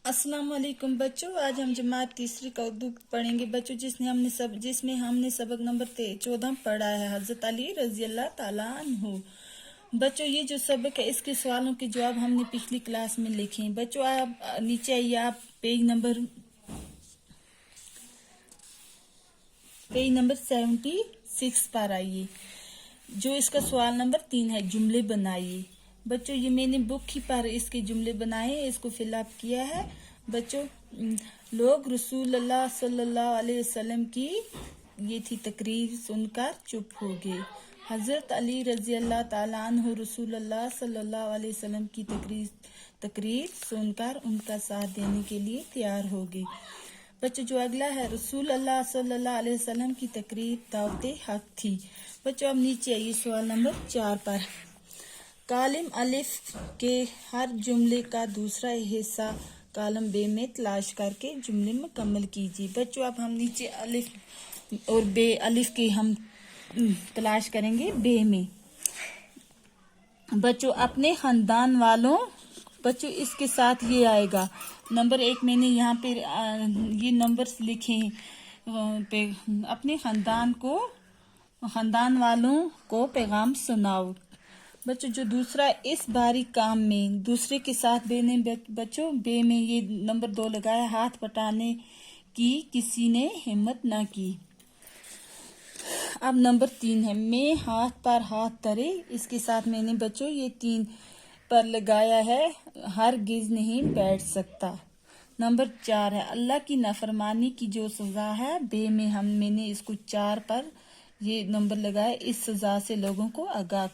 अस्सलाम वालेकुम बच्चों, आज हम जमात तीसरी का उर्दू पढ़ेंगे बच्चों, जिसमें हमने सबक नंबर 14 पढ़ा है, हजरत अली रजी अल्लाह ताला अन्हु। बच्चों, ये जो सबक है इसके सवालों के जवाब हमने पिछली क्लास में लिखे हैं। बच्चों, आप नीचे आइए, आप पेज नंबर 76 पर आइए। जो इसका सवाल नंबर 3 है, जुमले बनाइए। बच्चों, ये मैंने बुक ही पर इसके जुमले बनाए, इसको फिलअप किया है। बच्चों, लोग रसूल अल्लाह सल्लल्लाहु अलैहि वसल्लम की ये थी तकरीर सुनकर चुप हो गए। हजरत अली रजी अल्लाह ताला अन्हु रसूल अल्लाह सल्लल्लाहु अलैहि वसल्लम की तकरीर सुनकर उनका साथ देने के लिए तैयार हो गए। बच्चों, जो अगला है, रसूल अल्लाह सल्लल्लाहु अलैहि वसल्लम की तकरीर दावते हक थी। बच्चों, अब नीचे आइए सवाल नंबर 4 पर। कालिम अलिफ के हर जुमले का दूसरा हिस्सा कालम बे में तलाश करके जुमले मुकम्मल कीजिए। बच्चों, अब हम नीचे अलिफ और बे, अलिफ के हम तलाश करेंगे बे में। बच्चों, अपने खानदान वालों, बच्चों इसके साथ ये आएगा नंबर 1। मैंने यहाँ पे ये नंबर्स लिखे पे अपने खानदान वालों को पैगाम सुनाओ। बच्चों, जो दूसरा इस बारी काम में दूसरे के साथ बेने बच्चों बे में ये नंबर 2 लगाया, हाथ बटाने की किसी ने हिम्मत न की। अब नंबर 3 है, मैं हाथ पर हाथ धरे, इसके साथ मैंने बच्चों ये 3 पर लगाया है, हरगिज नहीं बैठ सकता। नंबर 4 है, अल्लाह की नाफरमानी की जो सजा है, बे में मैंने इसको 4 पर ये नंबर लगाया, इस सजा से लोगों को आगाह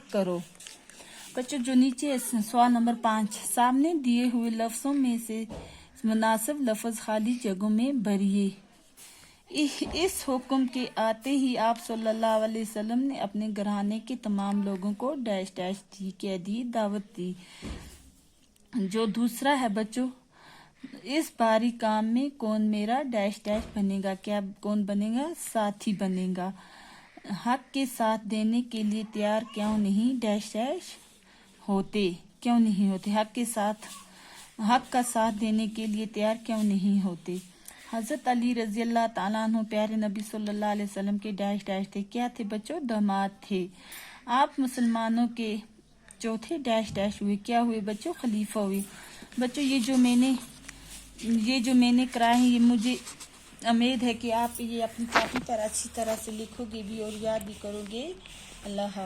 करो। बच्चों, जो नीचे है सवाल नंबर 5, सामने दिए हुए लफ्जों में से मुनासिब लफ्ज खाली जगहों में भरिए। इस हुक्म के आते ही आप सल्लल्लाहु अलैहि वसल्लम ने अपने घराने के तमाम लोगों को डैश डैश दी दावत दी। जो दूसरा है बच्चों, इस बारी काम में कौन मेरा डैश डैश बनेगा, क्या कौन बनेगा, साथी बनेगा। हक के साथ देने के लिए तैयार क्यों नहीं डैश डैश होते, क्यों नहीं होते, हक का साथ देने के लिए तैयार क्यों नहीं होते। हजरत अली रजी अल्लाह ताला अन्हु प्यारे नबी सल्लल्लाहु अलैहि वसल्लम के डैश डैश थे, क्या थे बच्चों, दामाद थे। आप मुसलमानों के चौथे डैश डैश हुए, क्या हुए बच्चों, खलीफा हुए। बच्चों, ये जो मैंने कराए हैं, ये मुझे उम्मीद है कि आप ये अपनी कॉपी पर अच्छी तरह से लिखोगे भी और याद भी करोगे। अल्लाह हाफ़िज़।